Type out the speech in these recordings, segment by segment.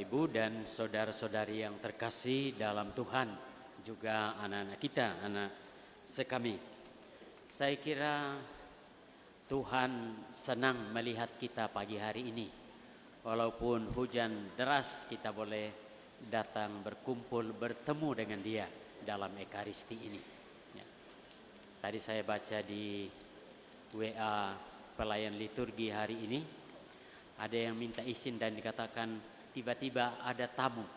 Bapak Ibu dan saudara-saudari yang terkasih dalam Tuhan, juga anak-anak kita, anak sekami. Saya kira Tuhan senang melihat kita pagi hari ini. Walaupun hujan deras, kita boleh datang berkumpul bertemu dengan Dia dalam Ekaristi ini. Ya. Tadi saya baca di WA pelayan liturgi hari ini, ada yang minta izin dan dikatakan tiba-tiba ada tamu.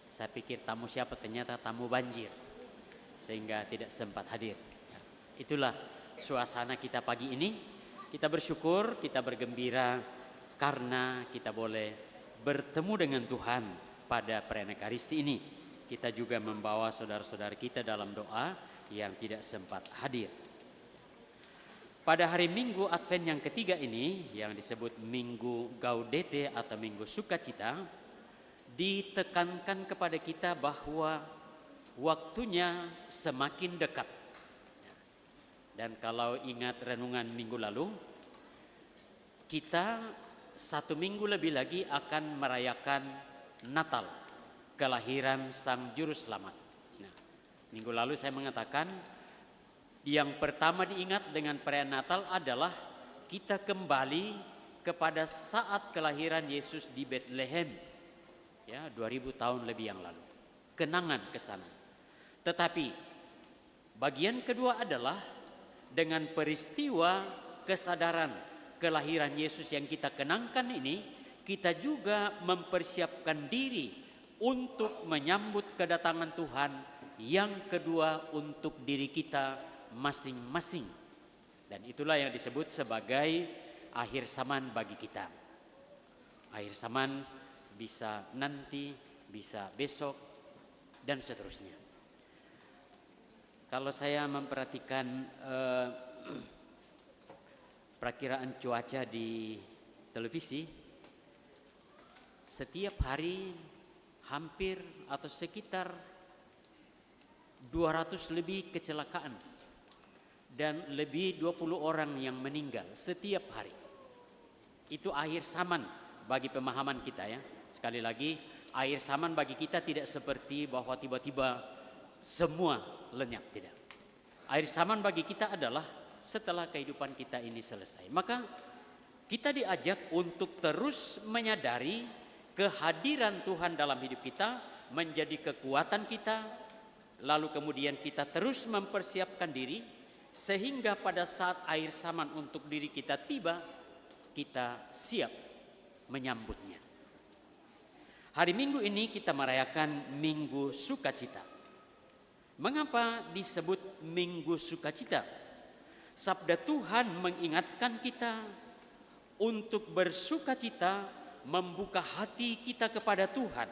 Saya pikir tamu siapa, ternyata tamu banjir, sehingga tidak sempat hadir. Ya. Itulah suasana kita pagi ini. Kita bersyukur, kita bergembira karena kita boleh bertemu dengan Tuhan pada perayaan Ekaristi ini. Kita juga membawa saudara-saudara kita dalam doa yang tidak sempat hadir. Pada hari Minggu Advent yang ketiga ini, yang disebut Minggu Gaudete atau Minggu Sukacita, ditekankan kepada kita bahwa waktunya semakin dekat. Dan kalau ingat renungan minggu lalu, kita 1 minggu lebih lagi akan merayakan Natal, kelahiran Sang Juru Selamat. Nah, minggu lalu saya mengatakan yang pertama diingat dengan perayaan Natal adalah kita kembali kepada saat kelahiran Yesus di Bethlehem, ya 2000 tahun lebih yang lalu. Kenangan ke sana. Tetapi bagian kedua adalah dengan peristiwa kesadaran kelahiran Yesus yang kita kenangkan ini, kita juga mempersiapkan diri untuk menyambut kedatangan Tuhan yang kedua untuk diri kita masing-masing. Dan itulah yang disebut sebagai akhir zaman bagi kita. Akhir zaman bisa nanti, bisa besok, dan seterusnya. Kalau saya memperhatikan perakiraan cuaca di televisi, setiap hari hampir atau sekitar 200 lebih kecelakaan dan lebih 20 orang yang meninggal setiap hari. Itu akhir zaman bagi pemahaman kita, ya. Sekali lagi, akhir zaman bagi kita tidak seperti bahwa tiba-tiba semua lenyap, tidak. Akhir zaman bagi kita adalah setelah kehidupan kita ini selesai. Maka kita diajak untuk terus menyadari kehadiran Tuhan dalam hidup kita menjadi kekuatan kita, lalu kemudian kita terus mempersiapkan diri sehingga pada saat akhir zaman untuk diri kita tiba, kita siap menyambutnya. Hari Minggu ini kita merayakan Minggu Sukacita. Mengapa disebut Minggu Sukacita? Sabda Tuhan mengingatkan kita untuk bersukacita, membuka hati kita kepada Tuhan.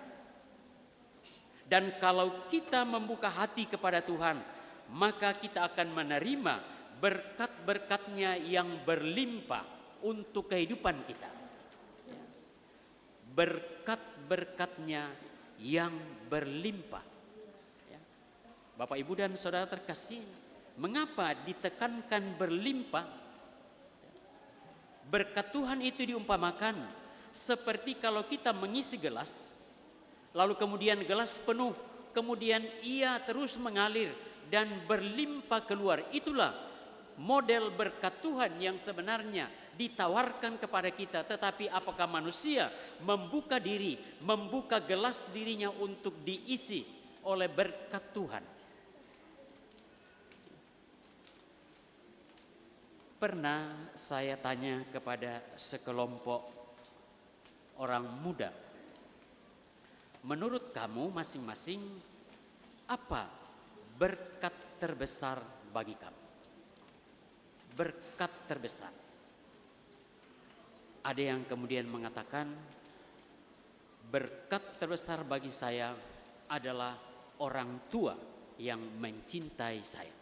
Dan kalau kita membuka hati kepada Tuhan, maka kita akan menerima berkat-berkatnya yang berlimpah untuk kehidupan kita. Berkat-berkatnya yang berlimpah. Bapak, Ibu, dan saudara terkasih, mengapa ditekankan berlimpah? Berkat Tuhan itu diumpamakan seperti kalau kita mengisi gelas, lalu kemudian gelas penuh, kemudian ia terus mengalir dan berlimpah keluar. Itulah model berkat Tuhan yang sebenarnya ditawarkan kepada kita. Tetapi apakah manusia membuka diri, membuka gelas dirinya untuk diisi oleh berkat Tuhan? Pernah saya tanya kepada sekelompok orang muda, menurut kamu masing-masing apa berkat terbesar bagi kamu? Berkat terbesar. Ada yang kemudian mengatakan, berkat terbesar bagi saya adalah orang tua yang mencintai saya.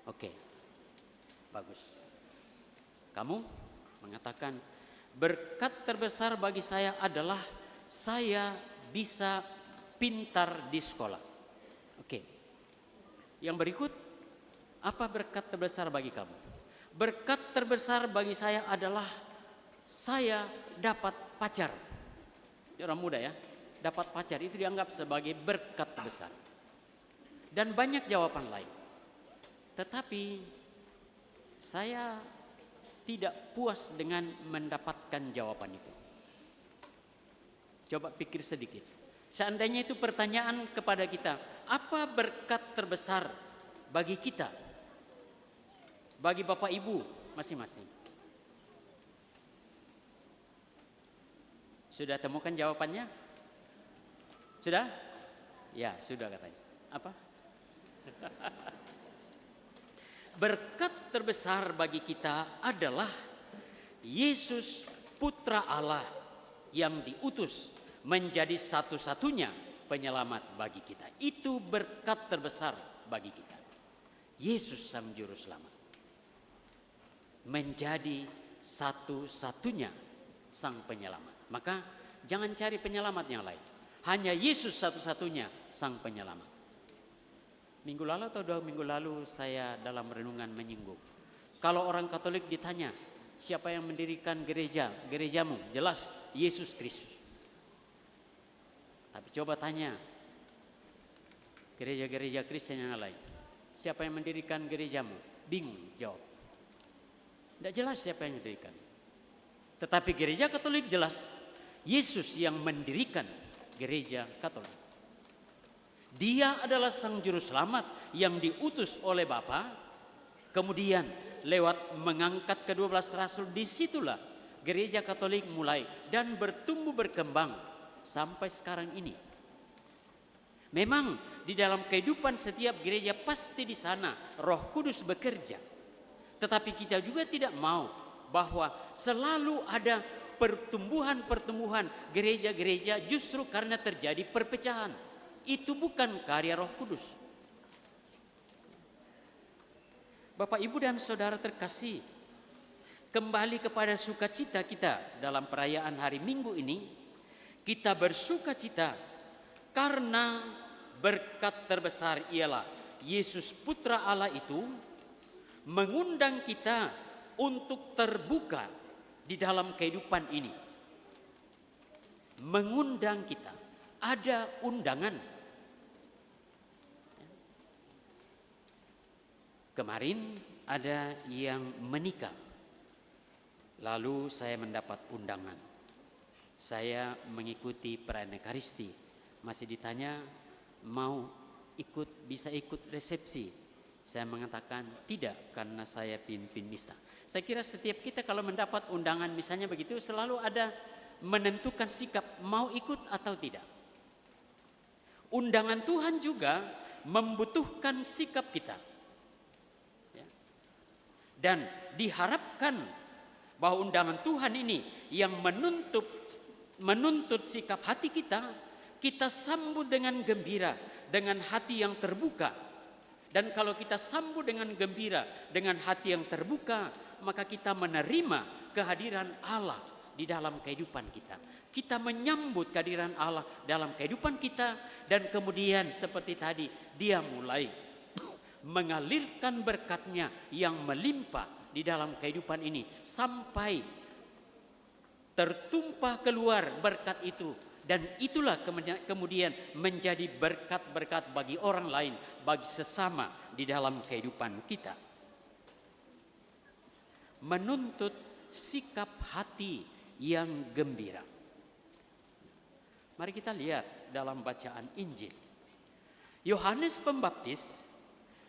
Oke, bagus. Kamu mengatakan, berkat terbesar bagi saya adalah saya bisa pintar di sekolah. Oke. Yang berikut, apa berkat terbesar bagi kamu? Berkat terbesar bagi saya adalah saya dapat pacar. orang muda ya, dapat pacar itu dianggap sebagai berkat besar. Dan banyak jawaban lain. Tetapi saya tidak puas dengan mendapatkan jawaban itu. Coba pikir sedikit. Seandainya itu pertanyaan kepada kita, apa berkat terbesar bagi kita? Bagi Bapak Ibu masing-masing. Sudah temukan jawabannya? Sudah? Ya, sudah katanya. Apa? Berkat terbesar bagi kita adalah Yesus Putra Allah yang diutus menjadi satu-satunya penyelamat bagi kita. Itu berkat terbesar bagi kita. Yesus Sang Juru Selamat menjadi satu-satunya Sang Penyelamat. Maka jangan cari penyelamat yang lain. Hanya Yesus satu-satunya Sang Penyelamat. Minggu lalu atau 2 minggu lalu saya dalam renungan menyinggung. Kalau orang Katolik ditanya, siapa yang mendirikan gerejamu? Jelas Yesus Kristus. Tapi coba tanya gereja-gereja Kristen yang lain, siapa yang mendirikan gerejamu? Bingung jawab. Tidak jelas siapa yang mendirikan. Tetapi gereja Katolik jelas Yesus yang mendirikan gereja Katolik. Dia adalah Sang Juru Selamat yang diutus oleh Bapa. Kemudian lewat mengangkat ke-12 rasul, disitulah gereja Katolik mulai dan bertumbuh berkembang sampai sekarang ini. Memang di dalam kehidupan setiap gereja pasti di sana Roh Kudus bekerja. Tetapi kita juga tidak mau bahwa selalu ada pertumbuhan gereja-gereja justru karena terjadi perpecahan. Itu bukan karya Roh Kudus. Bapak, Ibu, dan saudara terkasih, kembali kepada sukacita kita dalam perayaan hari Minggu ini. Kita bersukacita karena berkat terbesar ialah Yesus Putra Allah itu mengundang kita untuk terbuka di dalam kehidupan ini. Mengundang kita. Ada undangan. Kemarin ada yang menikah. Lalu saya mendapat undangan. Saya mengikuti perayaan Ekaristi. Masih ditanya mau bisa ikut resepsi. Saya mengatakan tidak karena saya pimpin misa. Saya kira setiap kita kalau mendapat undangan misalnya begitu selalu ada menentukan sikap mau ikut atau tidak. Undangan Tuhan juga membutuhkan sikap kita. Dan diharapkan bahwa undangan Tuhan ini yang menuntut sikap hati kita sambut dengan gembira, dengan hati yang terbuka. Dan kalau kita sambut dengan gembira, dengan hati yang terbuka, maka kita menerima kehadiran Allah di dalam kehidupan kita. Kita menyambut kehadiran Allah dalam kehidupan kita, dan kemudian seperti tadi, Dia mulai mengalirkan berkatnya yang melimpah di dalam kehidupan ini sampai tertumpah keluar berkat itu, dan itulah kemudian menjadi berkat-berkat bagi orang lain, bagi sesama di dalam kehidupan kita. Menuntut sikap hati yang gembira. Mari kita lihat dalam bacaan Injil. Yohanes Pembaptis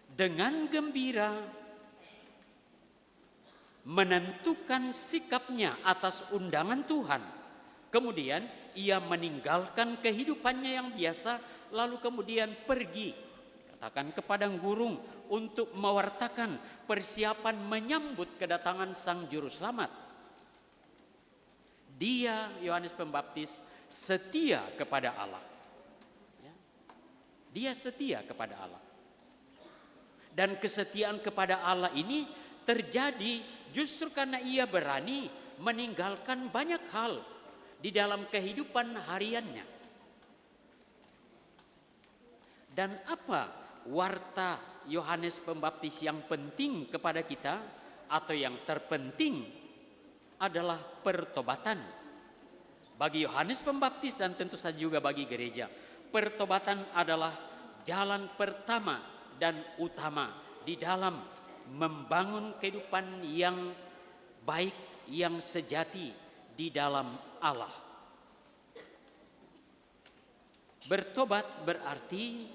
dengan gembira menentukan sikapnya atas undangan Tuhan. Kemudian ia meninggalkan kehidupannya yang biasa, lalu kemudian pergi, katakan ke padang gurun untuk mewartakan persiapan menyambut kedatangan Sang Juru Selamat. Dia, Yohanes Pembaptis, setia kepada Allah. Dia setia kepada Allah. Dan kesetiaan kepada Allah ini terjadi justru karena ia berani meninggalkan banyak hal di dalam kehidupan hariannya. Dan apa warta Yohanes Pembaptis yang penting kepada kita atau yang terpenting adalah pertobatan Bagi Yohanes Pembaptis dan tentu saja juga bagi gereja, pertobatan adalah jalan pertama dan utama di dalam membangun kehidupan yang baik, yang sejati di dalam Allah. Bertobat berarti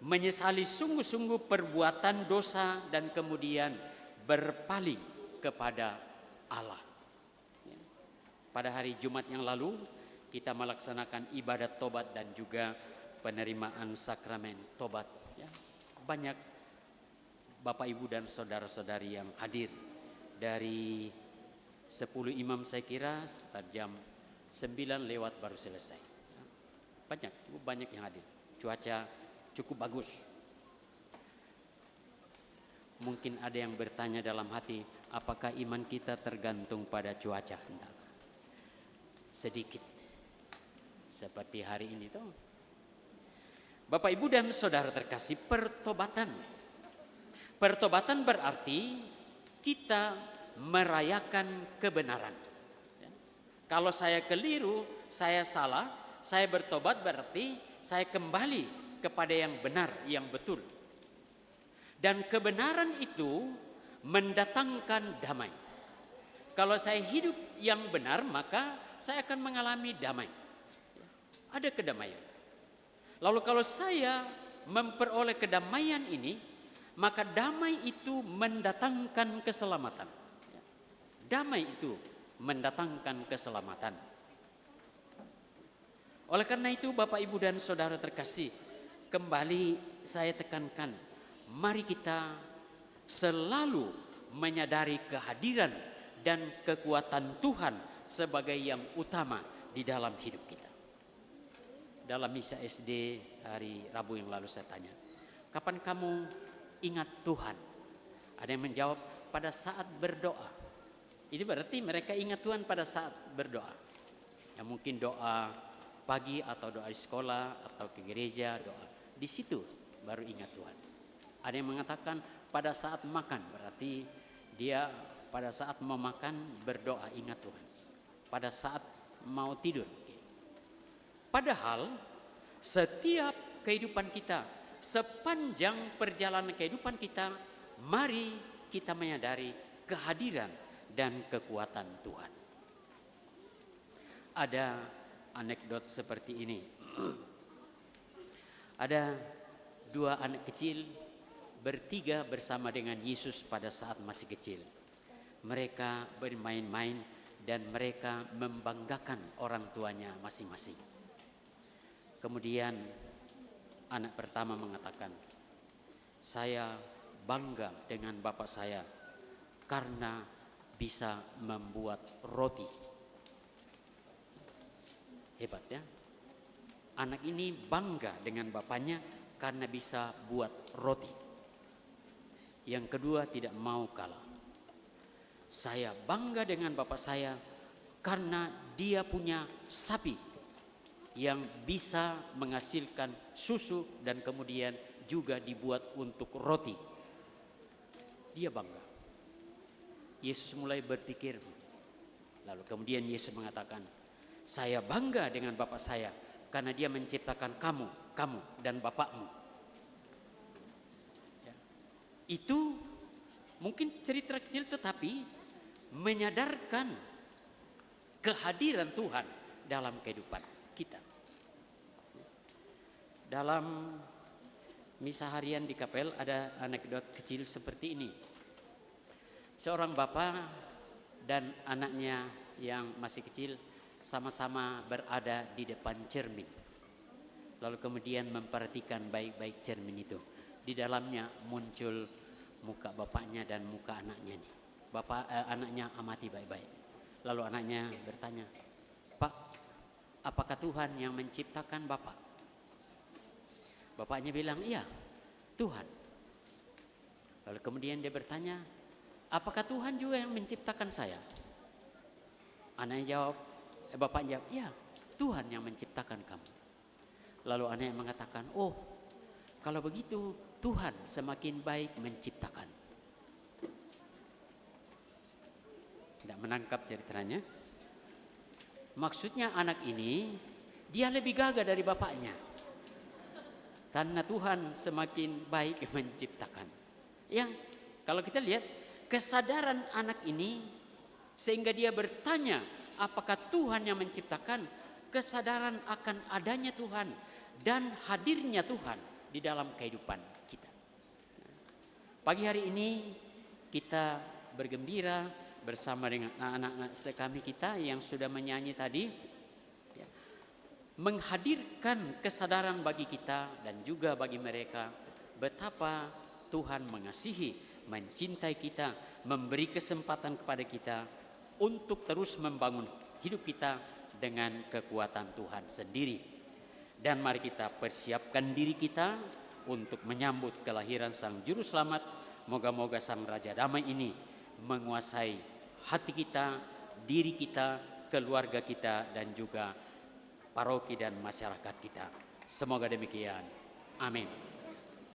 menyesali sungguh-sungguh perbuatan dosa dan kemudian berpaling kepada Allah. Pada hari Jumat yang lalu kita melaksanakan ibadat tobat dan juga penerimaan sakramen tobat. Banyak Bapak Ibu dan saudara-saudari yang hadir. Dari 10 imam saya kira sekitar jam 9 lewat baru selesai. Banyak yang hadir. Cuaca cukup bagus. Mungkin ada yang bertanya dalam hati, apakah iman kita tergantung pada cuaca? Enggak. Sedikit. Seperti hari ini tuh. Bapak Ibu dan saudara terkasih, pertobatan berarti kita merayakan kebenaran. Kalau saya keliru, saya salah, saya bertobat berarti saya kembali kepada yang benar, yang betul. Dan kebenaran itu mendatangkan damai. Kalau saya hidup yang benar, maka saya akan mengalami damai. Ada kedamaian. Lalu kalau saya memperoleh kedamaian ini, maka damai itu mendatangkan keselamatan. Damai itu mendatangkan keselamatan. Oleh karena itu Bapak Ibu dan saudara terkasih, kembali saya tekankan, mari kita selalu menyadari kehadiran dan kekuatan Tuhan sebagai yang utama di dalam hidup kita. Dalam misa SD hari Rabu yang lalu saya tanya, kapan kamu ingat Tuhan? Ada yang menjawab, pada saat berdoa. Ini berarti mereka ingat Tuhan pada saat berdoa. Ya mungkin doa pagi atau doa di sekolah atau ke gereja, doa. Di situ baru ingat Tuhan. Ada yang mengatakan pada saat makan, berarti dia pada saat mau makan berdoa ingat Tuhan. Pada saat mau tidur. Padahal setiap kehidupan kita, sepanjang perjalanan kehidupan kita, mari kita menyadari kehadiran dan kekuatan Tuhan. Ada anekdot seperti ini. Ada 2 anak kecil bertiga bersama dengan Yesus pada saat masih kecil. Mereka bermain-main dan mereka membanggakan orang tuanya masing-masing. Kemudian anak pertama mengatakan, saya bangga dengan bapak saya karena bisa membuat roti. Hebat ya. Anak ini bangga dengan bapaknya karena bisa buat roti. Yang kedua tidak mau kalah. Saya bangga dengan bapak saya karena dia punya sapi yang bisa menghasilkan susu dan kemudian juga dibuat untuk roti. Dia bangga. Yesus mulai berpikir. Lalu kemudian Yesus mengatakan, saya bangga dengan bapak saya karena dia menciptakan kamu dan bapakmu. Ya. Itu mungkin cerita kecil tetapi menyadarkan kehadiran Tuhan dalam kehidupan kita. Dalam misa harian di kapel ada anekdot kecil seperti ini. Seorang bapak dan anaknya yang masih kecil sama-sama berada di depan cermin. Lalu kemudian memperhatikan baik-baik cermin itu. Di dalamnya muncul muka bapaknya dan muka anaknya nih. Anaknya amati baik-baik. Lalu anaknya bertanya, Pak, apakah Tuhan yang menciptakan Bapak? Bapaknya bilang, iya, Tuhan. Lalu kemudian dia bertanya, apakah Tuhan juga yang menciptakan saya? Anaknya jawab, bapaknya jawab, iya, Tuhan yang menciptakan kamu. Lalu anaknya mengatakan, oh, kalau begitu Tuhan semakin baik menciptakan. Tidak menangkap ceritanya. Maksudnya anak ini dia lebih gagah dari bapaknya. Karena Tuhan semakin baik menciptakan. Ya, kalau kita lihat kesadaran anak ini sehingga dia bertanya, apakah Tuhan yang menciptakan? Kesadaran akan adanya Tuhan dan hadirnya Tuhan di dalam kehidupan kita. Pagi hari ini kita bergembira bersama dengan anak-anak sekami kita yang sudah menyanyi tadi, menghadirkan kesadaran bagi kita dan juga bagi mereka betapa Tuhan mengasihi, mencintai kita, memberi kesempatan kepada kita untuk terus membangun hidup kita dengan kekuatan Tuhan sendiri. Dan mari kita persiapkan diri kita untuk menyambut kelahiran Sang Juru Selamat. Moga-moga Sang Raja Damai ini menguasai hati kita, diri kita, keluarga kita, dan juga paroki dan masyarakat kita. Semoga demikian. Amin.